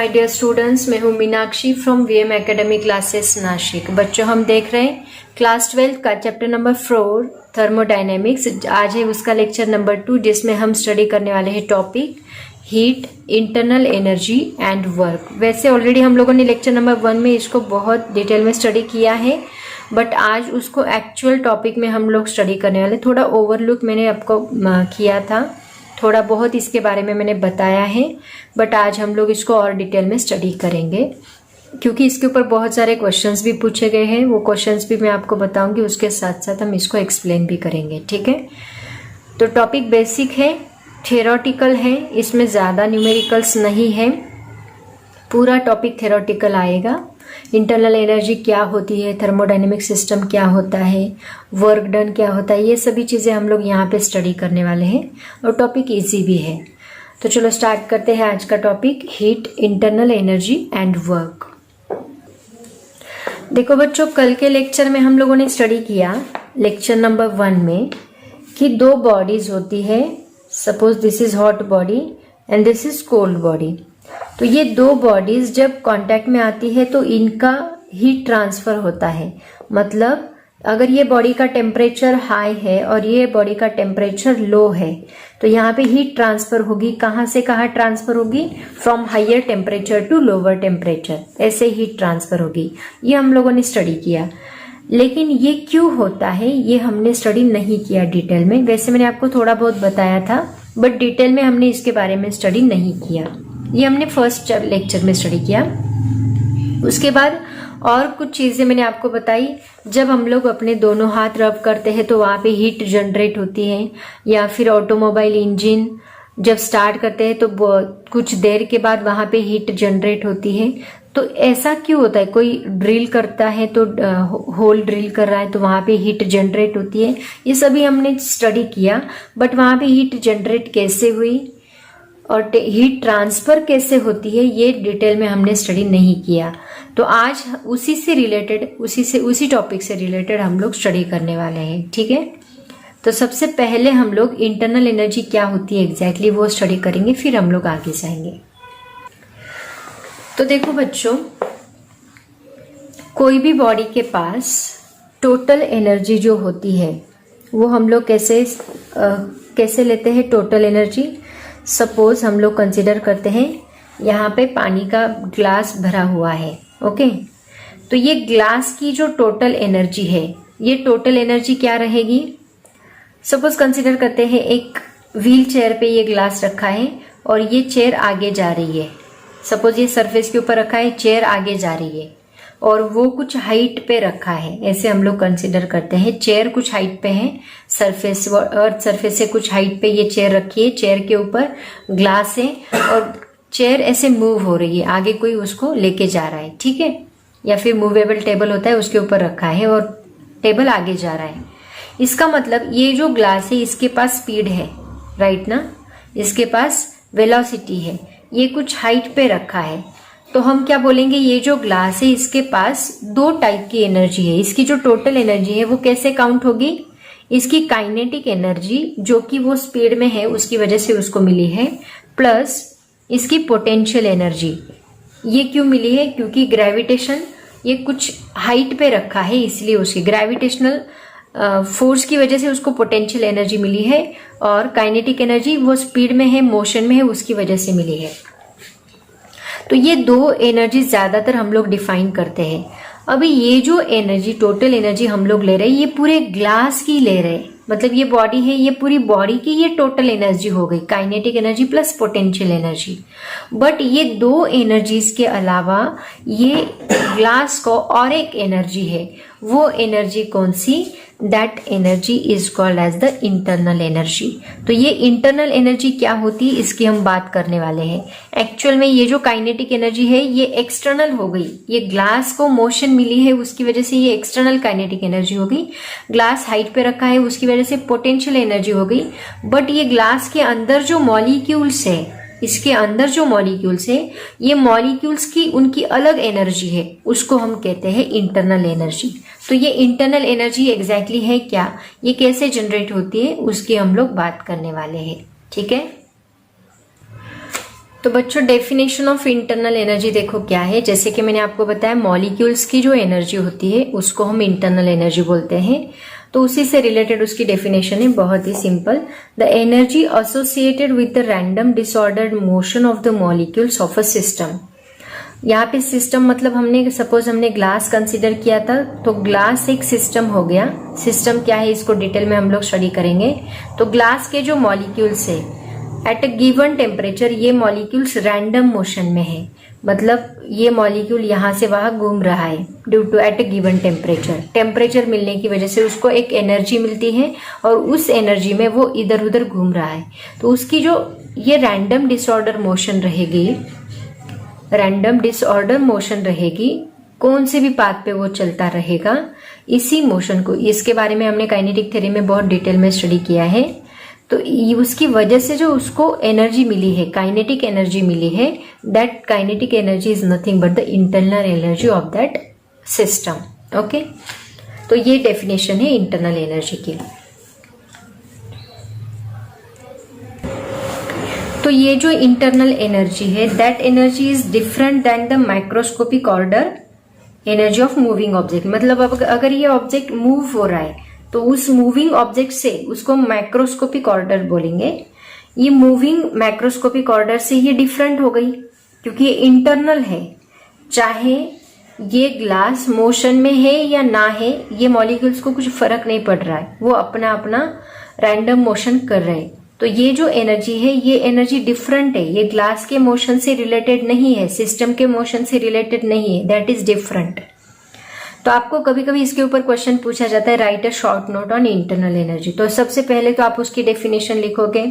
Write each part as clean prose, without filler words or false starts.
My dear students, मैं हूँ Meenakshi from VM academy classes Nashik. बच्चों, हम देख रहे हैं क्लास 12 का चैप्टर नंबर 4 थर्मोडायनेमिक्स। आज है उसका लेक्चर नंबर 2, जिसमें हम स्टडी करने वाले हैं topic heat, internal energy and work. वैसे ऑलरेडी हम लोगों ने लेक्चर नंबर 1 में इसको बहुत डिटेल में स्टडी किया है, बट आज उसको एक्चुअल टॉपिक में हम लोग स्टडी करने वाले। थोड़ा ओवरलुक मैंने आपको किया था, थोड़ा बहुत इसके बारे में मैंने बताया है, बट आज हम लोग इसको और डिटेल में स्टडी करेंगे, क्योंकि इसके ऊपर बहुत सारे क्वेश्चंस भी पूछे गए हैं। वो क्वेश्चंस भी मैं आपको बताऊंगी, उसके साथ साथ हम इसको एक्सप्लेन भी करेंगे। ठीक है, तो टॉपिक बेसिक है, थ्योरेटिकल है, इसमें ज़्यादा न्यूमेरिकल्स नहीं है, पूरा टॉपिक थ्योरेटिकल आएगा। इंटरनल एनर्जी क्या होती है, थर्मोडायनेमिक सिस्टम क्या होता है, वर्क डन क्या होता है, ये सभी चीज़ें हम लोग यहाँ पे स्टडी करने वाले हैं और टॉपिक इजी भी है। तो चलो स्टार्ट करते हैं आज का topic, heat, internal energy and work. देखो बच्चों, कल के लेक्चर में हम लोगों ने स्टडी किया लेक्चर नंबर 1 में कि दो बॉडीज होती है। Suppose this is hot body and this is cold body. तो ये दो बॉडीज जब कांटेक्ट में आती है तो इनका हीट ट्रांसफर होता है। मतलब अगर ये बॉडी का टेम्परेचर हाई है और ये बॉडी का टेम्परेचर लो है, तो यहाँ पे हीट ट्रांसफर होगी। कहाँ से कहाँ ट्रांसफर होगी? From higher temperature to lower temperature, ऐसे हीट ट्रांसफर होगी। ये हम लोगों ने स्टडी किया, लेकिन ये क्यों होता है ये हमने स्टडी नहीं किया डिटेल में। वैसे मैंने आपको थोड़ा बहुत बताया था, बट डिटेल में हमने इसके बारे में स्टडी नहीं किया। ये हमने फर्स्ट लेक्चर में स्टडी किया। उसके बाद और कुछ चीज़ें मैंने आपको बताई। जब हम लोग अपने दोनों हाथ रब करते हैं तो वहाँ पे हीट जनरेट होती है, या फिर ऑटोमोबाइल इंजन जब स्टार्ट करते हैं तो कुछ देर के बाद वहाँ पे हीट जनरेट होती है। तो ऐसा क्यों होता है? कोई ड्रिल करता है तो होल ड्रिल कर रहा है तो वहाँ पे हीट जनरेट होती है। ये सभी हमने स्टडी किया, बट वहाँ पे हीट जनरेट कैसे हुई और हीट ट्रांसफर कैसे होती है ये डिटेल में हमने स्टडी नहीं किया। तो आज उसी से रिलेटेड, उसी टॉपिक से रिलेटेड हम लोग स्टडी करने वाले हैं। ठीक है, तो सबसे पहले हम लोग इंटरनल एनर्जी क्या होती है एग्जैक्टली वो स्टडी करेंगे, फिर हम लोग आगे जाएंगे। तो देखो बच्चों, कोई भी बॉडी के पास टोटल एनर्जी जो होती है वो हम लोग कैसे लेते हैं टोटल एनर्जी। सपोज हम लोग कंसिडर करते हैं यहाँ पे पानी का ग्लास भरा हुआ है। ओके, तो ये ग्लास की जो टोटल एनर्जी है, ये टोटल एनर्जी क्या रहेगी? सपोज कंसिडर करते हैं एक व्हील चेयर पे ये ग्लास रखा है और ये चेयर आगे जा रही है। सपोज ये सरफेस के ऊपर रखा है, चेयर आगे जा रही है और वो कुछ हाइट पे रखा है। ऐसे हम लोग कंसिडर करते हैं, चेयर कुछ हाइट पे है, सरफेस अर्थ सरफेस से कुछ हाइट पे ये चेयर रखी है, चेयर के ऊपर ग्लास है और चेयर ऐसे मूव हो रही है, आगे कोई उसको लेके जा रहा है। ठीक है, या फिर मूवेबल टेबल होता है उसके ऊपर रखा है और टेबल आगे जा रहा है। इसका मतलब ये जो ग्लास है इसके पास स्पीड है, राइट ना, इसके पास वेलोसिटी है, ये कुछ हाइट पे रखा है। तो हम क्या बोलेंगे, ये जो ग्लास है इसके पास दो टाइप की एनर्जी है। इसकी जो टोटल एनर्जी है वो कैसे काउंट होगी? इसकी काइनेटिक एनर्जी जो कि वो स्पीड में है उसकी वजह से उसको मिली है, प्लस इसकी पोटेंशियल एनर्जी। ये क्यों मिली है? क्योंकि ग्रेविटेशन, ये कुछ हाइट पे रखा है इसलिए उसकी ग्रेविटेशनल फोर्स की वजह से उसको पोटेंशियल एनर्जी मिली है, और काइनेटिक एनर्जी वो स्पीड में है, मोशन में है, उसकी वजह से मिली है। तो ये दो एनर्जी ज्यादातर हम लोग डिफाइन करते हैं। अभी ये जो एनर्जी, टोटल एनर्जी हम लोग ले रहे हैं, ये पूरे ग्लास की ले रहे हैं। मतलब ये बॉडी है, ये पूरी बॉडी की ये टोटल एनर्जी हो गई, kinetic energy plus potential energy. But ये दो एनर्जीज के अलावा ये ग्लास को और एक एनर्जी है। वो एनर्जी कौन सी? That energy is called as the internal energy. तो ये इंटरनल एनर्जी क्या होती है इसकी हम बात करने वाले हैं। एक्चुअल में ये जो काइनेटिक एनर्जी है ये एक्सटर्नल हो गई, ये ग्लास को मोशन मिली है उसकी वजह से ये एक्सटर्नल काइनेटिक एनर्जी हो गई। ग्लास हाइट पे रखा है उसकी वजह से पोटेंशियल एनर्जी हो गई। बट ये ग्लास के अंदर जो मॉलिक्यूल्स है, इसके अंदर जो मॉलिक्यूल्स है, ये मॉलिक्यूल्स की उनकी अलग एनर्जी है, उसको हम कहते हैं इंटरनल एनर्जी। तो ये इंटरनल एनर्जी एग्जैक्टली है क्या, ये कैसे जनरेट होती है, उसकी हम लोग बात करने वाले हैं। ठीक है, तो बच्चों डेफिनेशन ऑफ इंटरनल एनर्जी देखो क्या है। जैसे कि मैंने आपको बताया मॉलिक्यूल्स की जो एनर्जी होती है उसको हम इंटरनल एनर्जी बोलते हैं। तो उसी से रिलेटेड उसकी डेफिनेशन है, बहुत ही simple. The energy associated with the random disordered motion of the molecules of a system. यहाँ पे सिस्टम मतलब हमने ग्लास कंसिडर किया था, तो ग्लास एक सिस्टम हो गया। सिस्टम क्या है इसको डिटेल में हम लोग स्टडी करेंगे। तो ग्लास के जो मॉलिक्यूल्स है एट अ गिवन टेम्परेचर, ये मॉलिक्यूल्स रैंडम मोशन में है, मतलब ये मॉलिक्यूल यहाँ से वहां घूम रहा है due to at a given temperature मिलने की वजह से उसको एक एनर्जी मिलती है और उस एनर्जी में वो इधर उधर घूम रहा है। तो उसकी जो ये रैंडम डिसऑर्डर मोशन रहेगी, कौन से भी पाथ पे वो चलता रहेगा, इसी मोशन को, इसके बारे में हमने काइनेटिक थ्योरी में बहुत डिटेल में स्टडी किया है। तो उसकी वजह से जो उसको एनर्जी मिली है, काइनेटिक एनर्जी मिली है, that kinetic energy is nothing but the internal energy of that system. Okay, तो ये डेफिनेशन है इंटरनल एनर्जी की। तो ये जो इंटरनल एनर्जी है, that energy is different than the microscopic order energy of moving object. मतलब अब अगर ये ऑब्जेक्ट मूव हो रहा है तो उस मूविंग ऑब्जेक्ट से उसको माइक्रोस्कोपिक ऑर्डर बोलेंगे। ये मूविंग माइक्रोस्कोपिक ऑर्डर से ये डिफरेंट हो गई क्योंकि ये इंटरनल है। चाहे ये ग्लास मोशन में है या ना है, ये मॉलिक्यूल्स को कुछ फर्क नहीं पड़ रहा है, वो अपना अपना रैंडम मोशन कर रहे हैं। तो ये जो एनर्जी है, ये एनर्जी डिफरेंट है, ये ग्लास के मोशन से रिलेटेड नहीं है, सिस्टम के मोशन से रिलेटेड नहीं है, दैट इज डिफरेंट। तो आपको कभी कभी इसके ऊपर क्वेश्चन पूछा जाता है, write a short note on internal energy. तो सबसे पहले तो आप उसकी डेफिनेशन लिखोगे,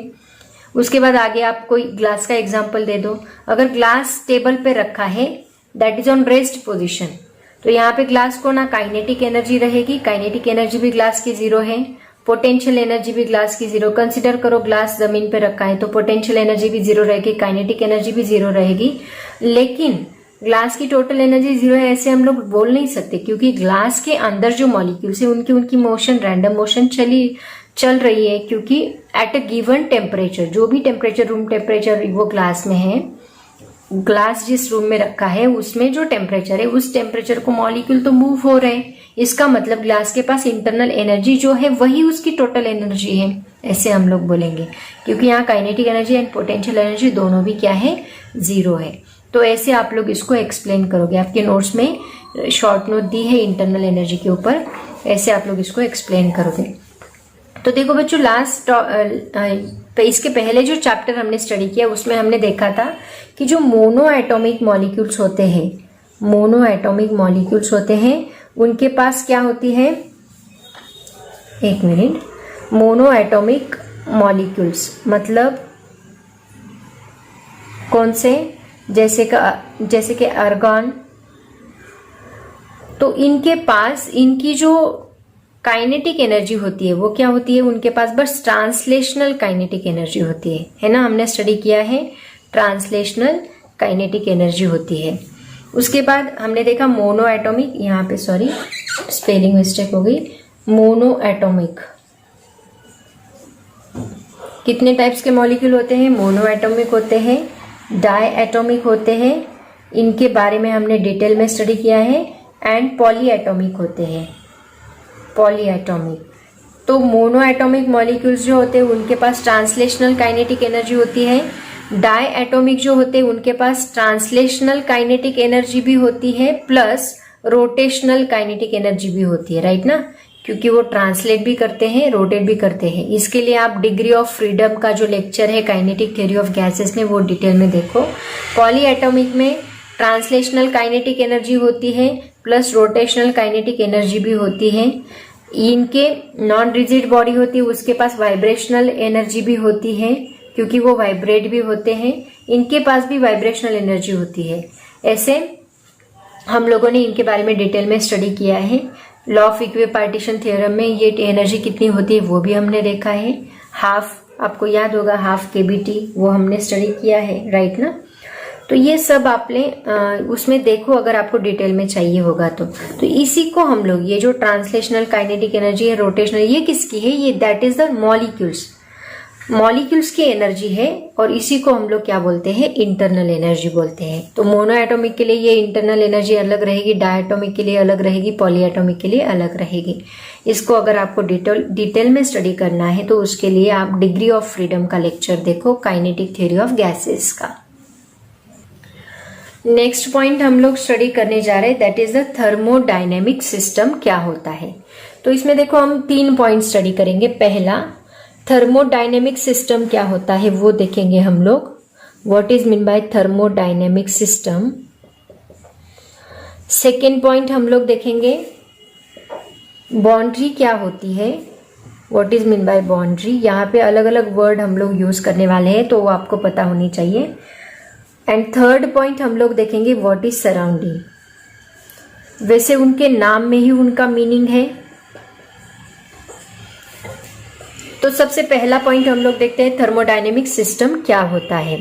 उसके बाद आगे आप कोई ग्लास का एग्जांपल दे दो। अगर ग्लास टेबल पे रखा है, that is on rest position, तो यहाँ पे ग्लास को ना काइनेटिक एनर्जी रहेगी, काइनेटिक एनर्जी भी ग्लास की जीरो है, पोटेंशियल एनर्जी भी ग्लास की जीरो। कंसिडर करो ग्लास जमीन पे रखा है तो पोटेंशियल एनर्जी भी जीरो रहेगी, काइनेटिक एनर्जी भी जीरो रहेगी। लेकिन ग्लास की टोटल एनर्जी जीरो है ऐसे हम लोग बोल नहीं सकते, क्योंकि ग्लास के अंदर जो मॉलिक्यूल्स है उनकी मोशन रैंडम मोशन चल रही है, क्योंकि एट अ गिवन टेम्परेचर, जो भी टेम्परेचर, रूम टेम्परेचर वो ग्लास में है, ग्लास जिस रूम में रखा है उसमें जो टेम्परेचर है उस टेम्परेचर को मॉलिक्यूल तो मूव हो रहे हैं। इसका मतलब ग्लास के पास इंटरनल एनर्जी जो है वही उसकी टोटल एनर्जी है, ऐसे हम लोग बोलेंगे, क्योंकि यहाँ kinetic energy and potential energy दोनों भी क्या है, जीरो है। तो ऐसे आप लोग इसको एक्सप्लेन करोगे, आपके नोट्स में शॉर्ट नोट दी है इंटरनल एनर्जी के ऊपर, ऐसे आप लोग इसको एक्सप्लेन करोगे। तो देखो बच्चों, इसके पहले जो चैप्टर हमने स्टडी किया उसमें हमने देखा था कि जो मोनो एटॉमिक मॉलिक्यूल्स होते हैं उनके पास क्या होती है, एक मिनट, मोनो एटॉमिक मॉलिक्यूल्स मतलब कौन से, जैसे कि आर्गन। तो इनके पास इनकी जो काइनेटिक एनर्जी होती है वो क्या होती है, उनके पास बस ट्रांसलेशनल काइनेटिक एनर्जी होती है ना, हमने स्टडी किया है, ट्रांसलेशनल काइनेटिक एनर्जी होती है। उसके बाद हमने देखा मोनो एटॉमिक, यहाँ पे सॉरी स्पेलिंग मिस्टेक हो गई, मोनो एटॉमिक। कितने टाइप्स के मॉलिक्यूल होते हैं, मोनो एटॉमिक होते हैं, डाई एटॉमिक होते हैं, इनके बारे में हमने डिटेल में स्टडी किया है, एंड पॉली एटॉमिक होते हैं, पॉली एटॉमिक। तो मोनो एटॉमिक मॉलिक्यूल्स जो होते हैं उनके पास ट्रांसलेशनल काइनेटिक एनर्जी होती है, डाई एटॉमिक जो होते हैं उनके पास ट्रांसलेशनल काइनेटिक एनर्जी भी होती है प्लस रोटेशनल काइनेटिक एनर्जी भी होती है, राइट ना, क्योंकि वो ट्रांसलेट भी करते हैं, रोटेट भी करते हैं। इसके लिए आप डिग्री ऑफ फ्रीडम का जो लेक्चर है काइनेटिक थ्योरी ऑफ गैसेस में, वो डिटेल में देखो। पॉली एटॉमिक में ट्रांसलेशनल काइनेटिक एनर्जी होती है प्लस रोटेशनल काइनेटिक एनर्जी भी होती है। इनके नॉन रिजिड बॉडी होती है, उसके पास वाइब्रेशनल एनर्जी भी होती है क्योंकि वो वाइब्रेट भी होते हैं, इनके पास भी वाइब्रेशनल एनर्जी होती है। ऐसे हम लोगों ने इनके बारे में डिटेल में स्टडी किया है। लॉ ऑफ इक्विपार्टीशन थ्योरम में ये एनर्जी कितनी होती है वो भी हमने देखा है, हाफ, आपको याद होगा हाफ केबीटी, वो हमने स्टडी किया है, राइट ना। तो ये सब आपने उसमें देखो अगर आपको डिटेल में चाहिए होगा तो इसी को हम लोग, ये जो ट्रांसलेशनल काइनेटिक एनर्जी है, रोटेशनल, ये किसकी है, ये that is the molecules. Molecules की एनर्जी है और इसी को हम लोग क्या बोलते हैं, इंटरनल एनर्जी बोलते हैं। तो मोनो एटॉमिक के लिए ये इंटरनल एनर्जी अलग रहेगी, डायटोमिक के लिए अलग रहेगी, पॉलीएटॉमिक के लिए अलग रहेगी। इसको अगर आपको डिटेल में स्टडी करना है तो उसके लिए आप डिग्री ऑफ फ्रीडम का लेक्चर देखो, काइनेटिक थ्योरी ऑफ गैसेस का। नेक्स्ट पॉइंट हम लोग स्टडी करने जा रहे हैं, that is the thermodynamic system क्या होता है। तो इसमें देखो हम 3 पॉइंट स्टडी करेंगे। पहला, थर्मोडायनेमिक सिस्टम क्या होता है वो देखेंगे हम लोग, what is mean by thermodynamic system. Second point हम लोग देखेंगे बाउंड्री क्या होती है, what is mean by boundary. यहाँ पे अलग अलग वर्ड हम लोग यूज करने वाले हैं तो वो आपको पता होनी चाहिए। एंड थर्ड पॉइंट हम लोग देखेंगे व्हाट इज सराउंडिंग। वैसे उनके नाम में ही उनका मीनिंग है। तो सबसे पहला पॉइंट हम लोग देखते हैं थर्मोडायनेमिक सिस्टम क्या होता है।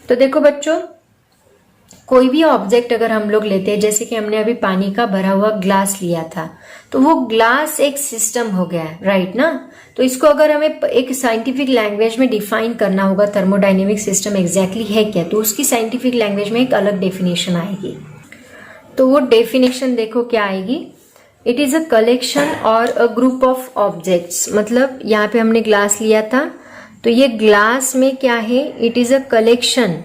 तो देखो बच्चों, कोई भी ऑब्जेक्ट अगर हम लोग लेते हैं, जैसे कि हमने अभी पानी का भरा हुआ ग्लास लिया था, तो वो ग्लास एक सिस्टम हो गया है, राइट ना। तो इसको अगर हमें एक साइंटिफिक लैंग्वेज में डिफाइन करना होगा थर्मोडायनेमिक सिस्टम एग्जैक्टली है क्या, तो उसकी साइंटिफिक लैंग्वेज में एक अलग डेफिनेशन आएगी। तो वो डेफिनेशन देखो क्या आएगी, it is a collection or a group of objects. मतलब यहाँ पे हमने ग्लास लिया था, तो ये ग्लास में क्या है, it is a collection,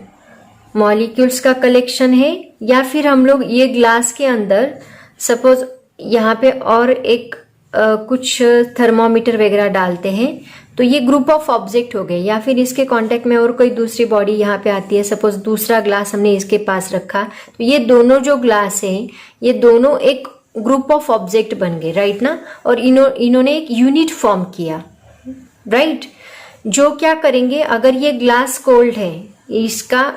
molecules का कलेक्शन है। या फिर हम लोग ये ग्लास के अंदर सपोज यहाँ पे और एक कुछ थर्मोमीटर वगैरह डालते हैं, तो ये ग्रुप ऑफ ऑब्जेक्ट हो गए। या फिर इसके कांटेक्ट में और कोई दूसरी बॉडी यहाँ पे आती है, सपोज दूसरा ग्लास हमने इसके पास रखा, तो ये दोनों जो ग्लास है ये दोनों एक ग्रुप ऑफ ऑब्जेक्ट बन गए, राइट ना। और इन्होंने एक यूनिट फॉर्म किया, राइट। जो क्या करेंगे, अगर ये ग्लास कोल्ड है, इसका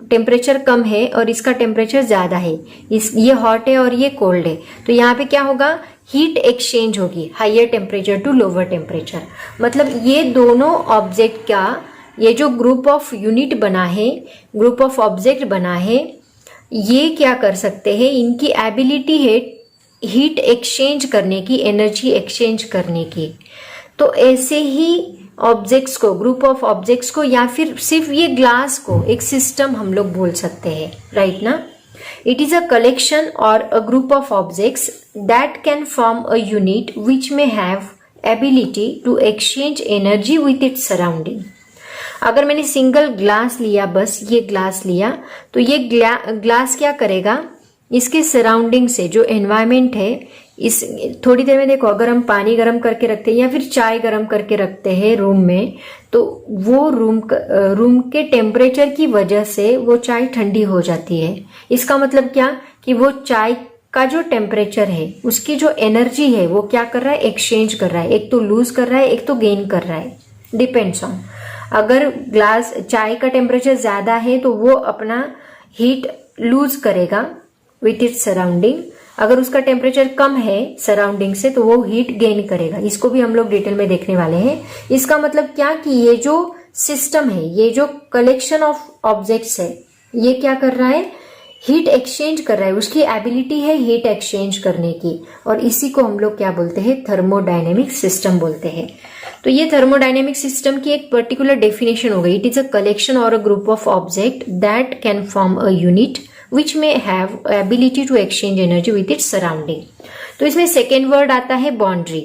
टेम्परेचर कम है और इसका टेम्परेचर ज्यादा है, ये हॉट है और ये कोल्ड है, तो यहाँ पे क्या होगा, हीट एक्सचेंज होगी, higher temperature to lower temperature. मतलब ये दोनों ऑब्जेक्ट का ये जो ग्रुप ऑफ यूनिट बना है, ग्रुप ऑफ ऑब्जेक्ट बना है, ये क्या कर सकते हैं, इनकी एबिलिटी है हीट एक्सचेंज करने की, एनर्जी एक्सचेंज करने की। तो ऐसे ही ऑब्जेक्ट्स को, ग्रुप ऑफ ऑब्जेक्ट्स को, या फिर सिर्फ ये ग्लास को एक सिस्टम हम लोग बोल सकते हैं, राइट ना। It is a collection or a group of objects that can form a unit which may have ability to exchange energy with its surrounding. अगर मैंने सिंगल ग्लास लिया, बस ये ग्लास लिया, तो ये ग्लास क्या करेगा, इसके सराउंडिंग से जो एनवायरमेंट है, इस थोड़ी देर में देखो, अगर हम पानी गर्म करके रखते हैं या फिर चाय गर्म करके रखते हैं रूम में, तो वो रूम के टेम्परेचर की वजह से वो चाय ठंडी हो जाती है। इसका मतलब क्या, कि वो चाय का जो टेम्परेचर है, उसकी जो एनर्जी है, वो क्या कर रहा है, एक्सचेंज कर रहा है। एक तो लूज कर रहा है, एक तो गेन कर रहा है, डिपेंड्स ऑन। अगर ग्लास चाय का टेम्परेचर ज्यादा है तो वो अपना हीट लूज करेगा विथ इट्स सराउंडिंग। अगर उसका टेम्परेचर कम है सराउंडिंग से, तो वो हीट गेन करेगा। इसको भी हम लोग डिटेल में देखने वाले हैं। इसका मतलब क्या, कि ये जो सिस्टम है, ये जो कलेक्शन ऑफ ऑब्जेक्ट्स है, ये क्या कर रहा है, हीट एक्सचेंज कर रहा है, उसकी एबिलिटी है हीट एक्सचेंज करने की। और इसी को हम लोग क्या बोलते हैं, थर्मोडायनेमिक सिस्टम बोलते हैं। तो ये थर्मोडायनेमिक सिस्टम की एक पर्टिकुलर डेफिनेशन हो गई। It is a collection or a group of object that can form a unit which may have ability to exchange energy with its surrounding। तो इसमें सेकेंड वर्ड आता है बाउंड्री।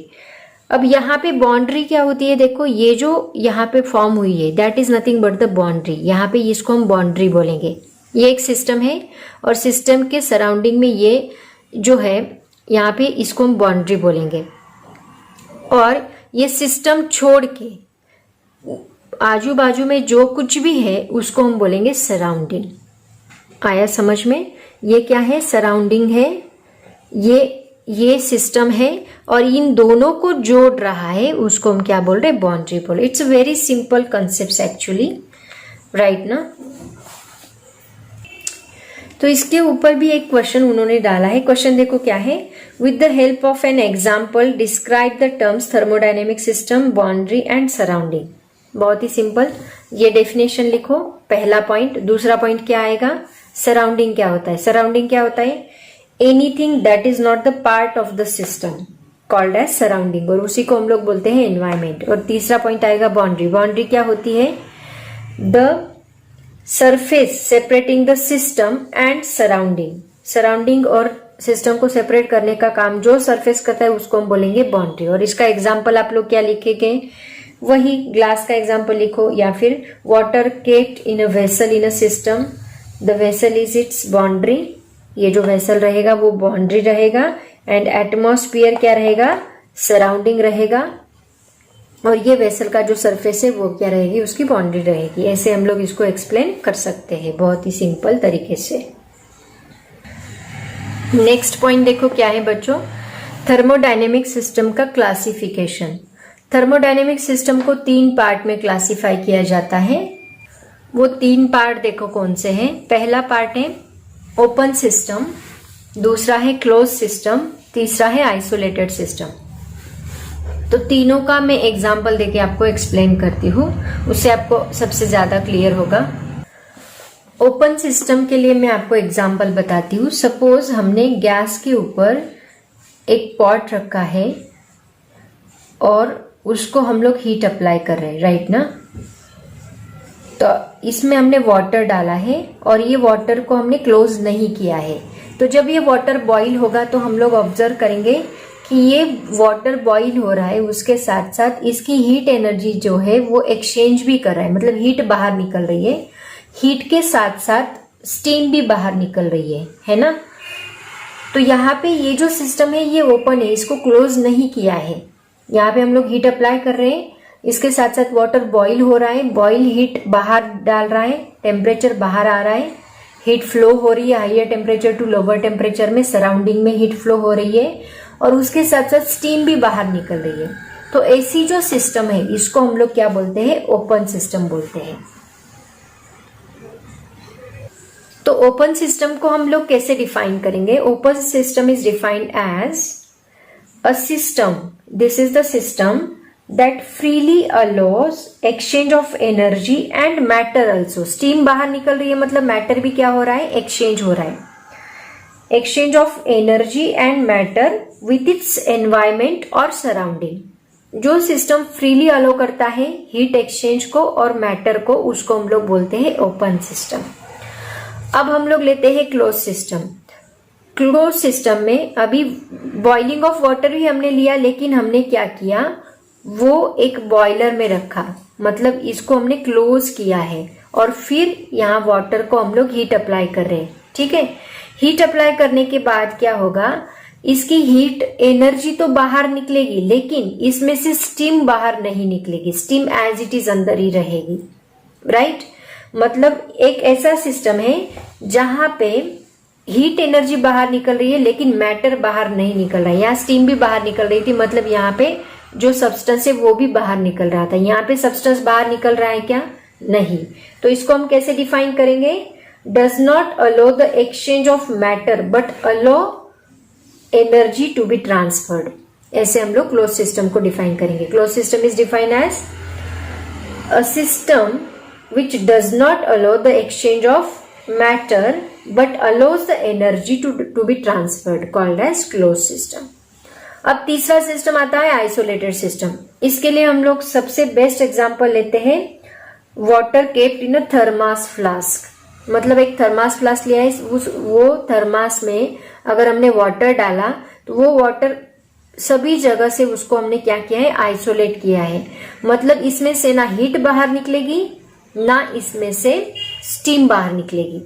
अब यहाँ पे बाउंड्री क्या होती है, देखो ये जो यहाँ पे फॉर्म हुई है, that is nothing but the boundary. यहाँ पे इसको हम बाउंड्री बोलेंगे। ये एक सिस्टम है और सिस्टम के सराउंडिंग में ये जो है, यहाँ पे इसको हम बाउंड्री बोलेंगे। और ये सिस्टम छोड़ के आजू बाजू में जो कुछ भी है उसको हम बोलेंगे सराउंडिंग। आया समझ में, ये क्या है, सराउंडिंग है, ये सिस्टम है, और इन दोनों को जोड़ रहा है उसको हम क्या बोल रहे हैं, बाउंड्री बोल। It's very simple concept actually, right ना। तो इसके ऊपर भी एक क्वेश्चन उन्होंने डाला है। क्वेश्चन देखो क्या है, with the help of an example describe the terms thermodynamic system, boundary and surrounding. बहुत ही सिंपल, ये डेफिनेशन लिखो, पहला पॉइंट। दूसरा पॉइंट क्या आएगा, सराउंडिंग क्या होता है। सराउंडिंग क्या होता है, anything that is not the part of the system. Called as surrounding, और उसी को हम लोग बोलते हैं एनवायरमेंट। और तीसरा पॉइंट आएगा बाउंड्री। बाउंड्री क्या होती है? The surface separating the system and surrounding. Surrounding और सिस्टम को सेपरेट करने का काम जो सरफेस करता है उसको हम बोलेंगे बाउंड्री। और इसका एग्जाम्पल आप लोग क्या लिखेंगे? वही ग्लास का एग्जाम्पल लिखो, या फिर water kept in a vessel in a system, the vessel is it's boundary. ये जो वेसल रहेगा वो बाउंड्री रहेगा। एंड एटमॉस्फेयर क्या रहेगा? सराउंडिंग रहेगा। और ये वेसल का जो सरफेस है वो क्या रहेगी? उसकी बाउंड्री रहेगी। ऐसे हम लोग इसको एक्सप्लेन कर सकते हैं बहुत ही सिंपल तरीके से। नेक्स्ट पॉइंट देखो क्या है बच्चों? थर्मोडायनेमिक सिस्टम का क्लासिफिकेशन। थर्मोडायनेमिक सिस्टम को 3 पार्ट में क्लासिफाई किया जाता है। वो 3 पार्ट देखो कौन से हैं। पहला पार्ट है ओपन सिस्टम, दूसरा है क्लोज सिस्टम, तीसरा है आइसोलेटेड सिस्टम। तो तीनों का मैं एग्जाम्पल देके आपको एक्सप्लेन करती हूँ, उससे आपको सबसे ज्यादा क्लियर होगा। ओपन सिस्टम के लिए मैं आपको एग्जाम्पल बताती हूँ। सपोज हमने गैस के ऊपर एक पॉट रखा है और उसको हम लोग हीट अप्लाई कर रहे हैं, राइट ना? तो इसमें हमने वाटर डाला है और ये वाटर को हमने क्लोज नहीं किया है। तो जब ये वाटर बॉईल होगा तो हम लोग ऑब्जर्व करेंगे कि ये वाटर बॉईल हो रहा है, उसके साथ साथ इसकी हीट एनर्जी जो है वो एक्सचेंज भी कर रहा है, मतलब हीट बाहर निकल रही है। हीट के साथ साथ स्टीम भी बाहर निकल रही है ना? तो यहाँ पे ये जो सिस्टम है ये ओपन है, इसको क्लोज नहीं किया है। यहाँ पे हम लोग हीट अप्लाई कर रहे हैं, इसके साथ साथ वाटर बॉईल हो रहा है, बॉईल हीट बाहर डाल रहा है, टेम्परेचर बाहर आ रहा है, हीट फ्लो हो रही है higher temperature to lower temperature में, सराउंडिंग में हीट फ्लो हो रही है, और उसके साथ साथ स्टीम भी बाहर निकल रही है। तो ऐसी जो सिस्टम है इसको हम लोग क्या बोलते हैं? ओपन सिस्टम बोलते हैं। तो ओपन सिस्टम को हम लोग कैसे डिफाइन करेंगे? Open system is defined as a system, this is the system that freely allows exchange of energy and matter also। Steam बाहर निकल रही है मतलब मैटर भी क्या हो रहा है? एक्सचेंज हो रहा है। exchange of energy and matter with its environment और सराउंडिंग। जो सिस्टम फ्रीली अलो करता है हीट एक्सचेंज को और मैटर को, उसको हम लोग बोलते हैं ओपन सिस्टम। अब हम लोग लेते हैं क्लोज सिस्टम। क्लोज सिस्टम में अभी बॉइलिंग ऑफ वाटर ही हमने लिया, लेकिन हमने क्या किया? वो एक बॉयलर में रखा, मतलब इसको हमने क्लोज किया है, और फिर यहाँ वाटर को हम लोग हीट अप्लाई कर रहे हैं, ठीक है? हीट अप्लाई करने के बाद क्या होगा? इसकी हीट एनर्जी तो बाहर निकलेगी, लेकिन इसमें से स्टीम बाहर नहीं निकलेगी, स्टीम एज इट इज अंदर ही रहेगी, राइट? मतलब एक ऐसा सिस्टम है जहां पे हीट एनर्जी बाहर निकल रही है लेकिन मैटर बाहर नहीं निकल रहा है। यहाँ स्टीम भी बाहर निकल रही थी, मतलब यहाँ पे जो सब्सटेंस है वो भी बाहर निकल रहा था। यहाँ पे सब्सटेंस बाहर निकल रहा है क्या? नहीं। तो इसको हम कैसे डिफाइन करेंगे? Does not allow the exchange of matter but allow energy to be transferred. ऐसे हम लोग क्लोज सिस्टम को डिफाइन करेंगे। Close system is defined as a system which does not allow the exchange of matter but allows the energy to be transferred, called as closed system। अब तीसरा system आता है isolated system. इसके लिए हम लोग सबसे बेस्ट एग्जांपल लेते हैं water kept in a thermos flask. मतलब एक थर्मास फ्लास्क लिया है, वो थर्मास में अगर हमने वाटर डाला तो वो वाटर सभी जगह से उसको हमने क्या किया है? आइसोलेट किया है। मतलब इसमें से ना हीट बाहर निकलेगी, ना इसमें से स्टीम बाहर निकलेगी,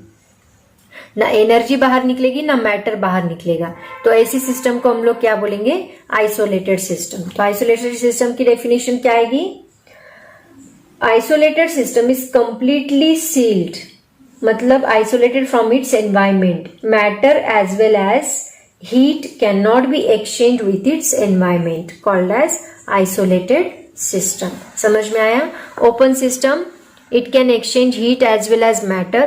ना एनर्जी बाहर निकलेगी, ना मैटर बाहर निकलेगा। तो ऐसी सिस्टम को हम लोग क्या बोलेंगे? Isolated system. तो आइसोलेटेड सिस्टम की डेफिनेशन क्या आएगी? Isolated system is completely sealed, मतलब isolated from its environment. Matter as well as heat can not be exchange with its environment, called as isolated system. समझ में आया? Open system, it can exchange heat as well as matter.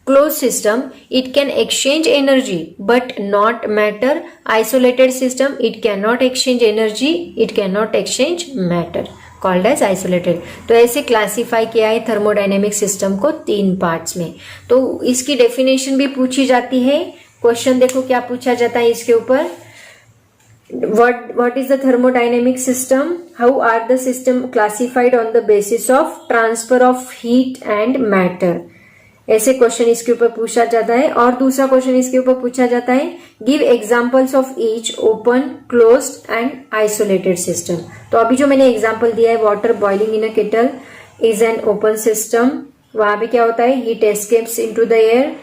Closed system, it can exchange energy but not matter. Isolated system, it cannot exchange energy, it cannot exchange matter, called as isolated। तो ऐसे classify किया है thermodynamic system को 3 parts में। तो इसकी definition भी पूछी जाती है। क्वेश्चन देखो क्या पूछा जाता है इसके ऊपर। what is the thermodynamic system? How are the system classified on the basis of transfer of heat and matter? ऐसे क्वेश्चन इसके ऊपर पूछा जाता है। और दूसरा क्वेश्चन इसके ऊपर पूछा जाता है, give examples of each open, closed end isolated system. तो अभी जो मैंने एग्जांपल दिया है, water boiling in a kettle is an open system. वहां पे क्या होता है, heat escapes into the air,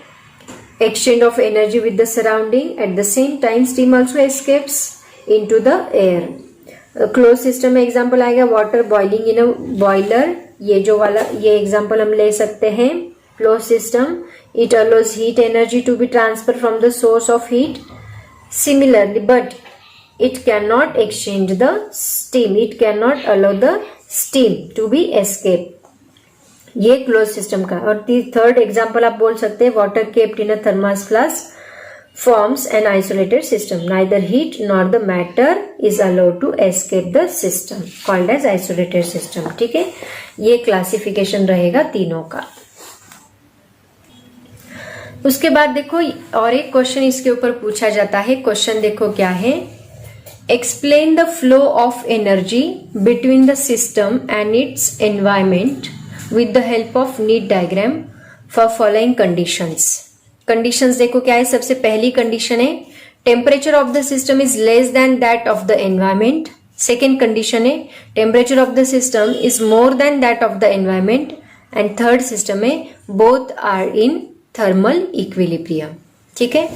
exchange of energy with the surrounding, at the same time steam also escapes into the air. Closed system में example आएगा water boiling in a boiler, ये जो वाला ये एग्जाम्पल हम ले सकते हैं। Close system, it allows heat energy to be transferred from the source of heat. Similarly, but it cannot exchange the steam, it cannot allow the steam to be escaped. ये close system का। और third example आप बोल सकते हैं, water capped in a thermos flask forms an isolated system, neither heat nor the matter is allowed to escape the system, called as isolated system। ठीक है, ये क्लासिफिकेशन रहेगा तीनों का। उसके बाद देखो और एक क्वेश्चन इसके ऊपर पूछा जाता है। क्वेश्चन देखो क्या है, explain the flow of energy between the system and its environment with the help of neat diagram for following conditions। Conditions देखो क्या है। सबसे पहली कंडीशन है, temperature of the system is less than that of the environment. Second condition है, temperature of the system is more than that of the environment. And third system में both are in thermal equilibrium. ठीक है,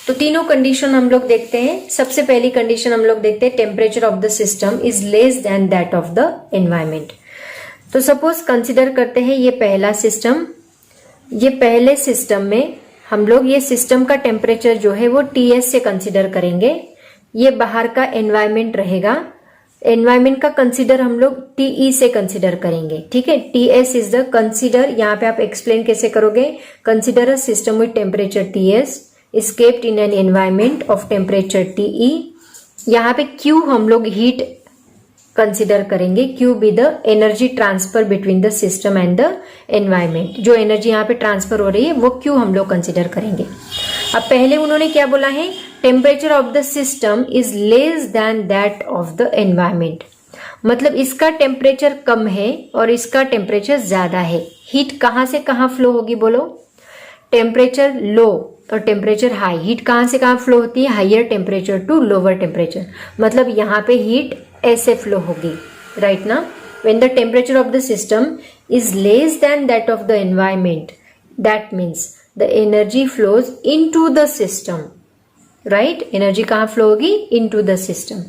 तो तीनों condition हम लोग देखते हैं। सबसे पहली कंडीशन हम लोग देखते हैं, temperature of the system is less than that of the environment. तो सपोज कंसिडर करते हैं ये पहला सिस्टम, ये पहले सिस्टम में हम लोग ये सिस्टम का टेम्परेचर जो है वो Ts से कंसिडर करेंगे। ये बाहर का एनवायरमेंट रहेगा, एनवायरमेंट का कंसिडर हम लोग TE से कंसिडर करेंगे। ठीक है, Ts इज द कंसिडर। यहाँ पे आप एक्सप्लेन कैसे करोगे, consider a system with temperature Ts is capped in an environment of temperature TE। यहाँ पे Q हम लोग हीट कंसिडर करेंगे, Q be the energy transfer between the system and the environment. जो एनर्जी यहाँ पे ट्रांसफर हो रही है वो Q हम लोग कंसिडर करेंगे। अब पहले उन्होंने क्या बोला है, temperature of the system is less than that of the environment. मतलब इसका टेम्परेचर कम है और इसका टेम्परेचर ज्यादा है। हीट कहाँ से कहाँ फ्लो होगी बोलो, टेम्परेचर लो और टेम्परेचर हाई। हीट कहाँ से कहाँ फ्लो होती है, higher temperature to lower temperature. मतलब यहाँ पे हीट ऐसे फ्लो होगी, राइट ना। When the temperature of the system is less than that of the environment, that means the energy flows into the system, right. Energy कहाँ flow होगी, into the system.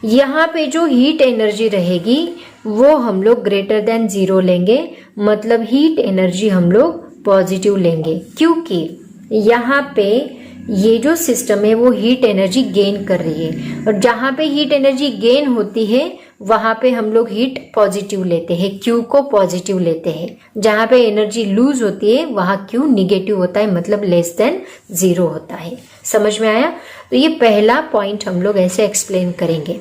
यहाँ पे जो हीट एनर्जी रहेगी वो हम लोग ग्रेटर देन 0 लेंगे, मतलब हीट एनर्जी हम लोग पॉजिटिव लेंगे, क्योंकि यहाँ पे ये जो सिस्टम है वो हीट एनर्जी गेन कर रही है। और जहां पे हीट एनर्जी गेन होती है वहां पे हम लोग हीट पॉजिटिव लेते हैं, Q को पॉजिटिव लेते हैं। जहां पे एनर्जी लूज होती है वहां Q निगेटिव होता है, मतलब लेस देन 0 होता है। समझ में आया। तो ये पहला पॉइंट हम लोग ऐसे एक्सप्लेन करेंगे।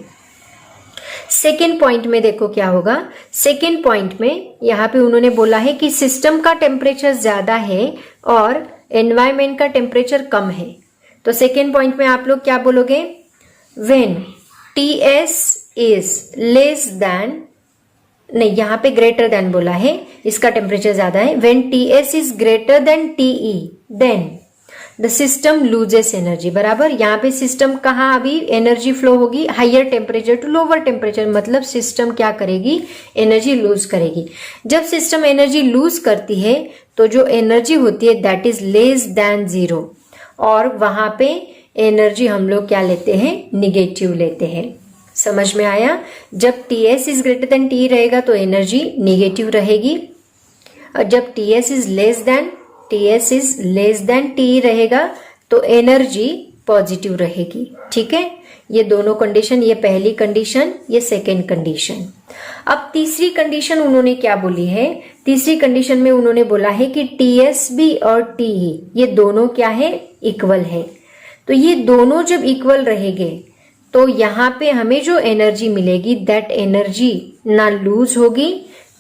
सेकेंड पॉइंट में देखो क्या होगा। सेकेंड पॉइंट में यहाँ पे उन्होंने बोला है कि सिस्टम का टेम्परेचर ज्यादा है और एनवायरमेंट का टेम्परेचर कम है। तो सेकेंड पॉइंट में आप लोग क्या बोलोगे, when Ts is less then, नहीं यहाँ पे ग्रेटर देन बोला है, इसका टेम्परेचर ज्यादा है। When Ts is greater than TE then the system loses energy. बराबर, यहाँ पे सिस्टम कहाँ अभी एनर्जी फ्लो होगी, higher temperature to lower temperature. मतलब सिस्टम क्या करेगी, एनर्जी लूज करेगी। जब सिस्टम एनर्जी लूज करती है तो जो एनर्जी होती है दैट इज लेस देन 0, और वहां पे एनर्जी हम लोग क्या लेते हैं, निगेटिव लेते हैं। समझ में आया। जब Ts is greater than TE रहेगा तो एनर्जी निगेटिव रहेगी, और जब Ts is less then TE रहेगा तो एनर्जी पॉजिटिव रहेगी। ठीक है, ये दोनों कंडीशन, ये पहली कंडीशन, ये सेकेंड कंडीशन। अब तीसरी कंडीशन उन्होंने क्या बोली है, तीसरी कंडीशन में उन्होंने बोला है कि TSB और TE ये दोनों क्या है, इक्वल है। तो ये दोनों जब इक्वल रहेंगे तो यहाँ पे हमें जो एनर्जी मिलेगी दैट एनर्जी ना लूज होगी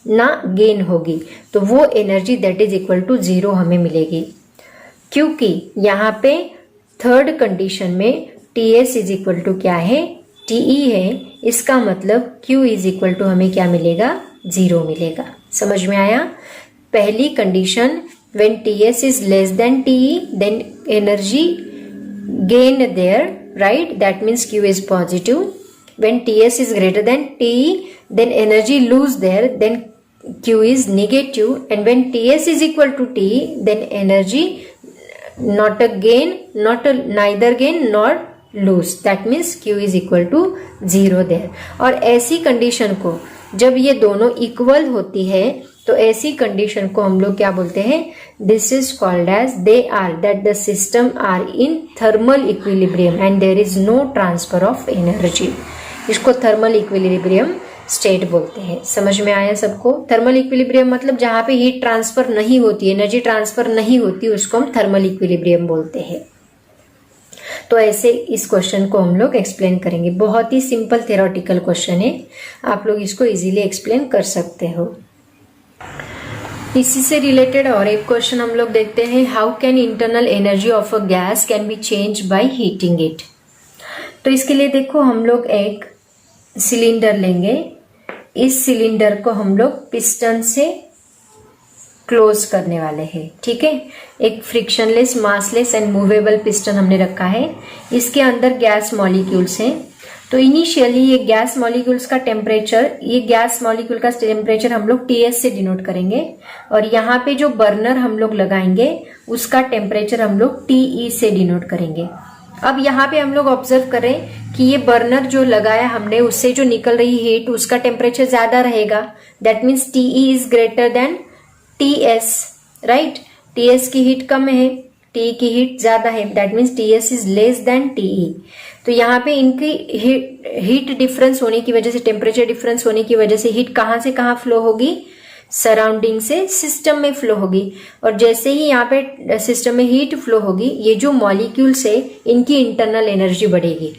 ना गेन होगी, तो वो energy that is equal to 0 हमें मिलेगी। क्योंकि यहाँ पे थर्ड कंडीशन में Ts इज इक्वल टू क्या है, TE है, इसका मतलब Q इज इक्वल टू हमें क्या मिलेगा, 0 मिलेगा। समझ में आया? पहली condition, when TS is less than TE, then energy gain there, right? That means Q is positive. When TS is greater than TE, then energy lose there, then Q is negative. And when TS is equal to TE, then energy not a gain, neither gain nor lose. That means Q is equal to 0 there. और ऐसी condition को जब ये दोनों equal होती है तो ऐसी कंडीशन को हम लोग क्या बोलते हैं, this is called as they are that the system are in thermal equilibrium and there is no transfer of energy. इसको थर्मल इक्विलिब्रियम स्टेट बोलते हैं। समझ में आया सबको? थर्मल इक्विलिब्रियम मतलब जहां पे हीट ट्रांसफर नहीं होती, एनर्जी ट्रांसफर नहीं होती, उसको हम थर्मल इक्विलिब्रियम बोलते हैं। तो ऐसे इस क्वेश्चन को हम लोग एक्सप्लेन करेंगे। बहुत ही सिंपल थ्योरेटिकल क्वेश्चन है, आप लोग इसको इजीली एक्सप्लेन कर सकते हो। इसी से रिलेटेड और एक क्वेश्चन हम लोग देखते हैं, how can internal energy of a gas can be change bye heating it. तो इसके लिए देखो, हम लोग एक सिलेंडर लेंगे, इस सिलेंडर को हम लोग पिस्टन से क्लोज करने वाले हैं, ठीक है। एक frictionless, massless and movable piston हमने रखा है, इसके अंदर गैस मॉलिक्यूल्स हैं। तो इनिशियली ये गैस मॉलिक्यूल्स का टेम्परेचर, ये गैस मॉलिक्यूल का टेम्परेचर हम लोग TS से डिनोट करेंगे, और यहाँ पे जो बर्नर हम लोग लगाएंगे उसका टेम्परेचर हम लोग TE से डिनोट करेंगे। अब यहाँ पे हम लोग ऑब्जर्व करें कि ये बर्नर जो लगाया हमने, उससे जो निकल रही हीट, उसका टेम्परेचर ज्यादा रहेगा। That means TE is greater than TS, right. TS की हीट कम है, TE की हीट ज्यादा है, that means TS is less then TE। तो यहाँ पे इनकी हीट डिफरेंस होने की वजह से, टेम्परेचर डिफरेंस होने की वजह से हीट कहाँ से कहाँ फ्लो होगी, सराउंडिंग से सिस्टम में फ्लो होगी। और जैसे ही यहाँ पे सिस्टम में हीट फ्लो होगी, ये जो मॉलिक्यूल्स है इनकी इंटरनल एनर्जी बढ़ेगी,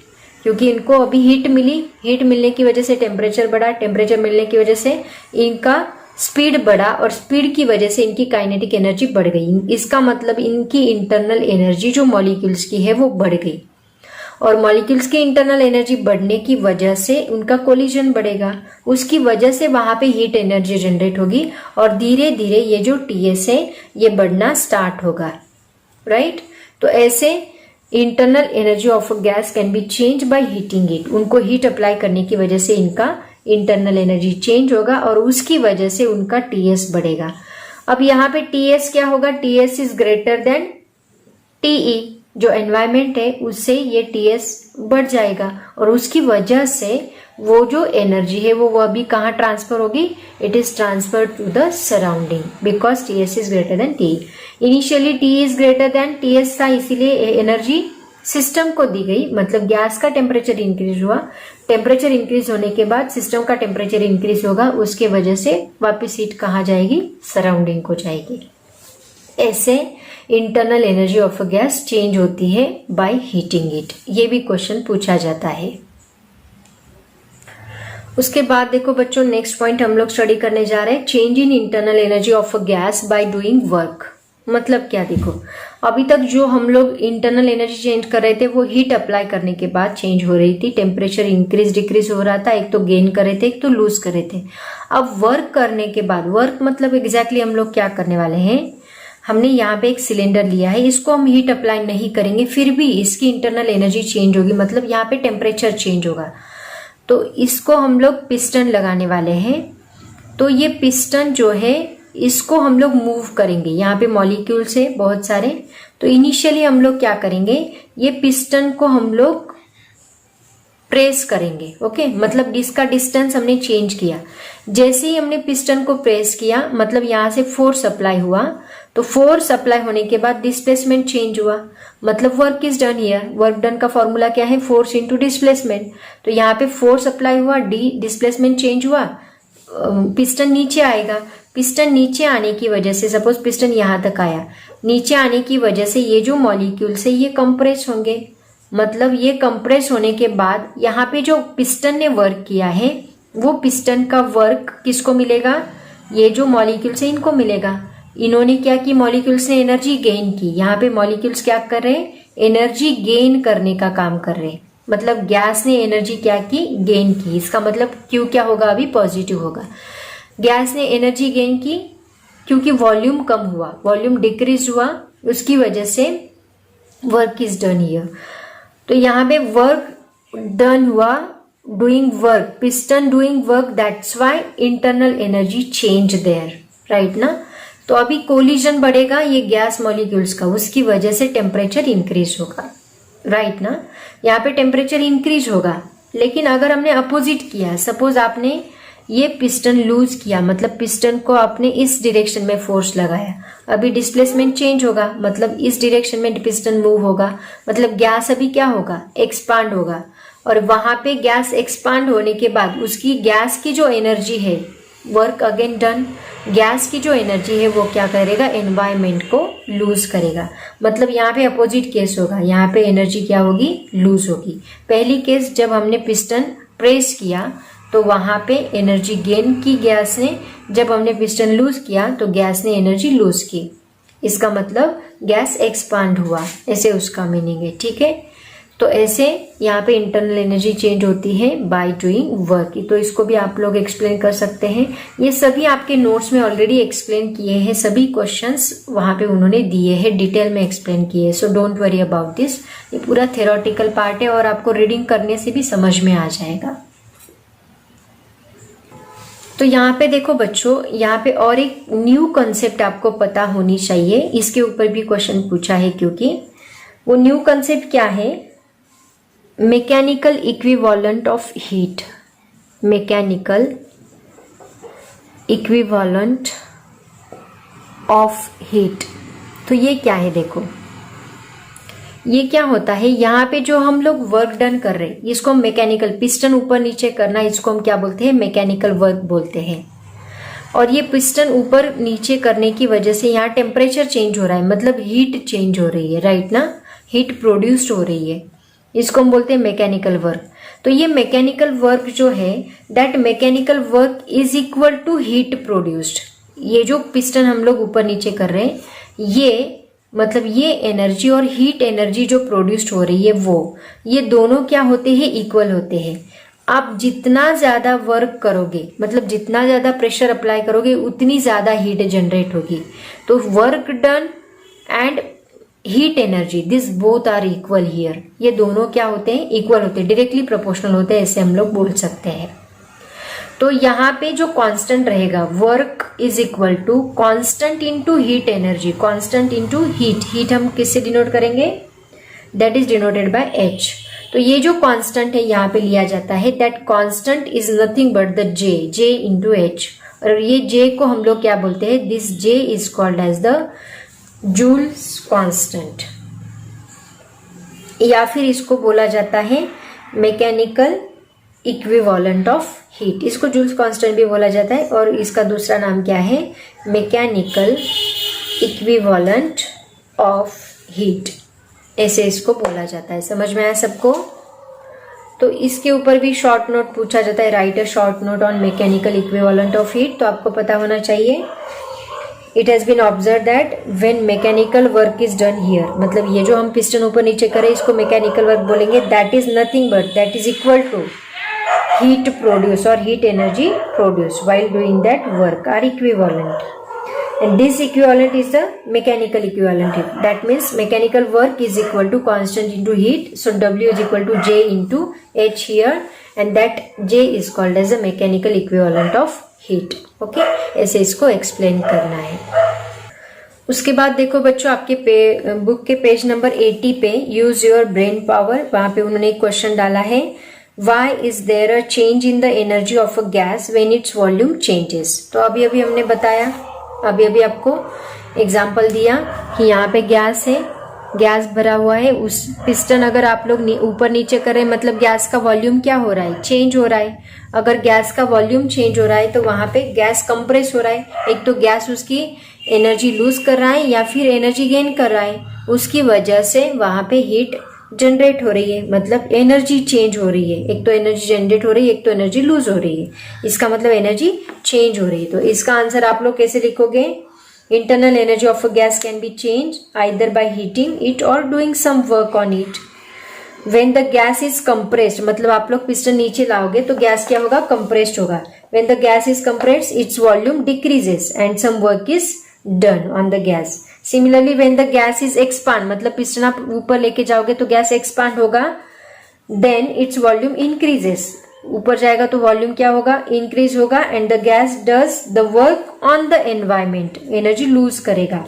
क्योंकि इनको अभी हीट मिली, हीट मिलने की वजह से टेम्परेचर बढ़ा, टेम्परेचर मिलने की वजह से इनका स्पीड बढ़ा, और स्पीड की वजह से इनकी काइनेटिक एनर्जी बढ़ गई। इसका मतलब इनकी इंटरनल एनर्जी जो मॉलिक्यूल्स की है वो बढ़ गई, और मॉलिक्यूल्स की इंटरनल एनर्जी बढ़ने की वजह से उनका कोलिजन बढ़ेगा, उसकी वजह से वहां पे हीट एनर्जी जनरेट होगी, और धीरे धीरे ये जो TS है ये बढ़ना स्टार्ट होगा, राइट। तो ऐसे internal energy of gas can be change bye heating it. उनको हीट अप्लाई करने की वजह से इनका इंटरनल एनर्जी चेंज होगा, और उसकी वजह से उनका TS बढ़ेगा। अब यहाँ पे TS क्या होगा, TS is greater than TE। जो एनवायरमेंट है उससे ये TS बढ़ जाएगा, और उसकी वजह से वो जो एनर्जी है वो अभी कहाँ ट्रांसफर होगी, it is transfer to the surrounding, because TS is greater than TE। Initially TE is greater than TS था, इसीलिए एनर्जी सिस्टम को दी गई, मतलब गैस का टेम्परेचर इंक्रीज हुआ। टेम्परेचर इंक्रीज होने के बाद सिस्टम का टेम्परेचर इंक्रीज होगा, उसके वजह से वापस हीट कहाँ जाएगी, सराउंडिंग को जाएगी। ऐसे internal energy of a gas change होती है बाय हीटिंग इट। ये भी क्वेश्चन पूछा जाता है। उसके बाद देखो बच्चों, नेक्स्ट पॉइंट हम लोग स्टडी करने जा रहे हैं, change in internal energy of a gas by doing work. मतलब क्या, देखो अभी तक जो हम लोग इंटरनल एनर्जी चेंज कर रहे थे वो हीट अप्लाई करने के बाद चेंज हो रही थी, टेम्परेचर इंक्रीज डिक्रीज हो रहा था, एक तो गेन कर रहे थे, एक तो लूज कर रहे थे। अब वर्क करने के बाद, वर्क मतलब एग्जैक्टली हम लोग क्या करने वाले हैं, हमने यहाँ पे एक सिलेंडर लिया है, इसको हम हीट अप्लाई नहीं करेंगे, फिर भी इसकी इंटरनल एनर्जी चेंज होगी, मतलब यहाँ पे टेम्परेचर चेंज होगा। तो इसको हम लोग पिस्टन लगाने वाले हैं। तो ये पिस्टन जो है इसको हम लोग मूव करेंगे, यहाँ पे मॉलिक्यूल्स है बहुत सारे। तो इनिशियली हम लोग क्या करेंगे, ये पिस्टन को हम लोग प्रेस करेंगे, ओके। मतलब इसका डिस्टेंस हमने चेंज किया। जैसे ही हमने पिस्टन को प्रेस किया, मतलब यहाँ से फोर्स अप्लाई हुआ, तो फोर्स अप्लाई होने के बाद डिस्प्लेसमेंट चेंज हुआ, मतलब work is done here. Work done का फॉर्मूला क्या है, फोर्स इंटू डिस्प्लेसमेंट। तो यहाँ पे फोर्स अप्लाई हुआ, डिस्प्लेसमेंट चेंज हुआ, पिस्टन नीचे आएगा। पिस्टन नीचे आने की वजह से, सपोज पिस्टन यहाँ तक आया, नीचे आने की वजह से ये जो मॉलिक्यूल्स है ये कंप्रेस होंगे। मतलब ये कंप्रेस होने के बाद यहाँ पे जो पिस्टन ने वर्क किया है वो पिस्टन का वर्क किसको मिलेगा, ये जो मॉलिक्यूल्स है इनको मिलेगा। इन्होंने क्या की, मॉलिक्यूल्स ने एनर्जी गेन की। यहाँ पे मॉलिक्यूल्स क्या कर रहे हैं, एनर्जी गेन करने का काम कर रहे हैं, मतलब गैस ने एनर्जी क्या की, गेन की। इसका मतलब क्यू क्या होगा, अभी पॉजिटिव होगा। गैस ने एनर्जी गेन की क्योंकि वॉल्यूम कम हुआ, वॉल्यूम डिक्रीज हुआ, उसकी वजह से वर्क इज डन हियर। तो यहाँ पे वर्क डन हुआ, doing work, piston doing work, that's why internal energy change their, right ना। तो अभी कोलिजन बढ़ेगा ये गैस मॉलिक्यूल्स का, उसकी वजह से टेम्परेचर इंक्रीज होगा, राइट ना। यहाँ पे टेम्परेचर इंक्रीज होगा, लेकिन अगर हमने अपोजिट किया, सपोज आपने ये पिस्टन लूज किया, मतलब पिस्टन को आपने इस डायरेक्शन में फोर्स लगाया, अभी डिस्प्लेसमेंट चेंज होगा, मतलब इस डायरेक्शन में पिस्टन मूव होगा, मतलब गैस अभी क्या होगा, एक्सपांड होगा। और वहां पे गैस एक्सपांड होने के बाद उसकी गैस की जो एनर्जी है, वर्क अगेन डन, गैस की जो एनर्जी है वो क्या करेगा, एनवायरमेंट को लूज करेगा। मतलब यहाँ पे अपोजिट केस होगा, यहाँ पे एनर्जी क्या होगी, लूज होगी। पहली केस जब हमने पिस्टन प्रेस किया तो वहां पे एनर्जी गेन की गैस ने, जब हमने पिस्टन लूज किया तो गैस ने एनर्जी लूज की। इसका मतलब गैस एक्सपांड हुआ, ऐसे उसका मीनिंग है, ठीक है। तो ऐसे यहाँ पे इंटरनल एनर्जी चेंज होती है बाय डूइंग वर्क। तो इसको भी आप लोग एक्सप्लेन कर सकते हैं। ये सभी आपके नोट्स में ऑलरेडी एक्सप्लेन किए हैं, सभी क्वेश्चंस वहां पे उन्होंने दिए हैं, डिटेल में एक्सप्लेन किए हैं। So don't worry about this, ये पूरा थ्योरेटिकल पार्ट है और आपको रीडिंग करने से भी समझ में आ जाएगा। तो यहाँ पे देखो बच्चों, यहाँ पे और एक न्यू कॉन्सेप्ट आपको पता होनी चाहिए, इसके ऊपर भी क्वेश्चन पूछा है, क्योंकि वो न्यू कॉन्सेप्ट क्या है, mechanical equivalent of heat. Mechanical equivalent of heat, तो ये क्या है, देखो ये क्या होता है, यहाँ पे जो हम लोग वर्क डन कर रहे हैं इसको हम मैकेनिकल, पिस्टन ऊपर नीचे करना, इसको हम क्या बोलते हैं, मैकेनिकल वर्क बोलते हैं। और ये पिस्टन ऊपर नीचे करने की वजह से यहाँ टेम्परेचर चेंज हो रहा है, मतलब हीट चेंज हो रही है, राइट ना, हीट प्रोड्यूस्ड हो रही है, इसको हम बोलते हैं मैकेनिकल वर्क। तो ये मैकेनिकल वर्क जो है, that mechanical work is equal to heat produced. ये जो पिस्टन हम लोग ऊपर नीचे कर रहे हैं, ये मतलब ये एनर्जी और हीट एनर्जी जो प्रोड्यूस्ड हो रही है वो, ये दोनों क्या होते हैं, इक्वल होते हैं। आप जितना ज्यादा वर्क करोगे, मतलब जितना ज्यादा प्रेशर अप्लाई करोगे, उतनी ज्यादा हीट जनरेट होगी। तो work done and heat energy, this both are equal here. ये दोनों क्या होते हैं, इक्वल होते हैं, डायरेक्टली प्रोपोर्शनल होते हैं, ऐसे हम लोग बोल सकते हैं। तो यहाँ पे जो कांस्टेंट रहेगा, work is equal to constant into heat energy, constant into heat. Heat हम किससे डिनोट करेंगे, that is denoted by H. तो ये जो कांस्टेंट है यहाँ पे लिया जाता है, that constant is nothing but the J, J into H. और ये जे को हम लोग क्या बोलते हैं, this J is called as the Joule's constant, या फिर इसको बोला जाता है मैकेनिकल इक्विवेलेंट ऑफ हीट। इसको जूल्स कांस्टेंट भी बोला जाता है, और इसका दूसरा नाम क्या है, मैकेनिकल इक्विवेलेंट ऑफ हीट, ऐसे इसको बोला जाता है। समझ में आया सबको। तो इसके ऊपर भी शॉर्ट नोट पूछा जाता है, write a short note on mechanical equivalent of heat. तो आपको पता होना चाहिए, it has been observe that when mechanical work is done here, मतलब ये जो हम पिस्टन ऊपर नीचे करें इसको मैकेनिकल वर्क बोलेंगे, that is nothing but that is equal to heat produce or heat energy produced while doing that work are equivalent, and this equivalent is the mechanical equivalent. That means mechanical work is equal to constant into heat, so W is equal to J into H here, and that J is called as a mechanical equivalent of heat. Okay, ऐसे इसको explain करना है। उसके बाद देखो बच्चों, आपके book के पेज नंबर 80 पे यूज योर ब्रेन पावर, वहां पे उन्होंने एक क्वेश्चन डाला है, Why is there a change in the energy of a gas when its volume changes? तो अभी अभी हमने बताया, अभी अभी आपको एग्जाम्पल दिया कि यहाँ पे गैस है, गैस भरा हुआ है, उस पिस्टन अगर आप लोग ऊपर नीचे करें, मतलब गैस का वॉल्यूम क्या हो रहा है, चेंज हो रहा है। अगर गैस का वॉल्यूम चेंज हो रहा है तो वहां पे गैस कंप्रेस हो रहा है, एक तो गैस उसकी एनर्जी लूज कर रहा है या फिर एनर्जी गेन कर रहा है, उसकी वजह से वहां पे हीट जनरेट हो रही है, मतलब एनर्जी चेंज हो रही है। एक तो एनर्जी जनरेट हो रही है, एक तो एनर्जी लूज हो रही है, इसका मतलब एनर्जी चेंज हो रही है। तो इसका आंसर आप लोग कैसे लिखोगे, internal energy of a gas can be change either by heating it और doing some work on it. When the gas is compressed, मतलब आप लोग पिस्टन नीचे लाओगे तो गैस क्या होगा, कंप्रेस्ड होगा. When the gas is compressed its volume decreases and some work is done on the gas. Similarly when the gas is expand, मतलब पिस्टन आप ऊपर लेके जाओगे तो गैस एक्सपांड होगा, देन इट्स वॉल्यूम इंक्रीजेस. ऊपर जाएगा तो वॉल्यूम क्या होगा, इंक्रीज होगा and the gas does the work on the environment, energy lose करेगा.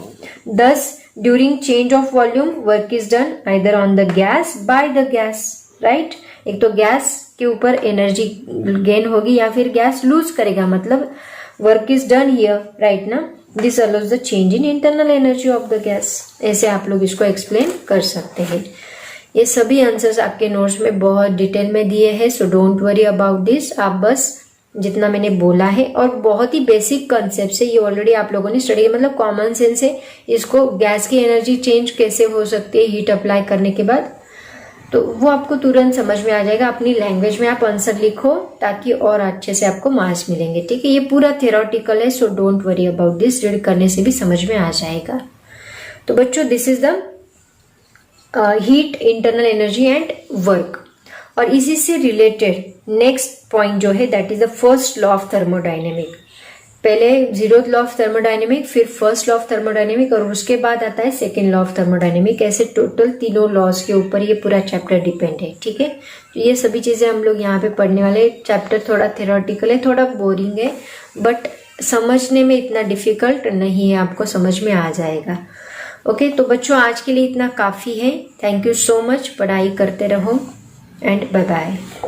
Thus during change of volume work is done either on the gas by the gas, right. एक तो gas के ऊपर एनर्जी गेन होगी या फिर gas lose करेगा, मतलब work is done here, right ना. This allows the change in internal energy of the gas. ऐसे आप लोग इसको एक्सप्लेन कर सकते हैं. ये सभी आंसर्स आपके नोट्स में बहुत डिटेल में दिए हैं, so don't worry about this. आप बस जितना मैंने बोला है, और बहुत ही बेसिक कॉन्सेप्ट है ये, ऑलरेडी आप लोगों ने स्टडी, मतलब कॉमन सेंस है. इसको गैस की एनर्जी चेंज कैसे हो सकती है हीट अप्लाई करने के बाद, तो वो आपको तुरंत समझ में आ जाएगा. अपनी लैंग्वेज में आप आंसर लिखो ताकि और अच्छे से आपको मार्क्स मिलेंगे, ठीक है. ये पूरा थ्योरेटिकल है, so don't worry about this. Read करने से भी समझ में आ जाएगा. तो बच्चों this is the heat, internal energy and work. और इसी से रिलेटेड नेक्स्ट पॉइंट जो है that is the first law of thermodynamic. पहले जीरोथ लॉ ऑफ थर्मोडायनेमिक, फिर फर्स्ट लॉ ऑफ थर्मोडायनेमिक, और उसके बाद आता है सेकेंड लॉ ऑफ थर्मोडायनेमिक. ऐसे टोटल तीनों लॉज के ऊपर ये पूरा चैप्टर डिपेंड है, ठीक है. तो ये सभी चीजें हम लोग यहाँ पे पढ़ने वाले. चैप्टर थोड़ा थ्योरेटिकल है, थोड़ा बोरिंग है, बट समझने में इतना डिफिकल्ट नहीं है, आपको समझ में आ जाएगा. ओके तो बच्चों आज के लिए इतना काफ़ी है. Thank you so much. पढ़ाई करते रहो एंड बाय बाय.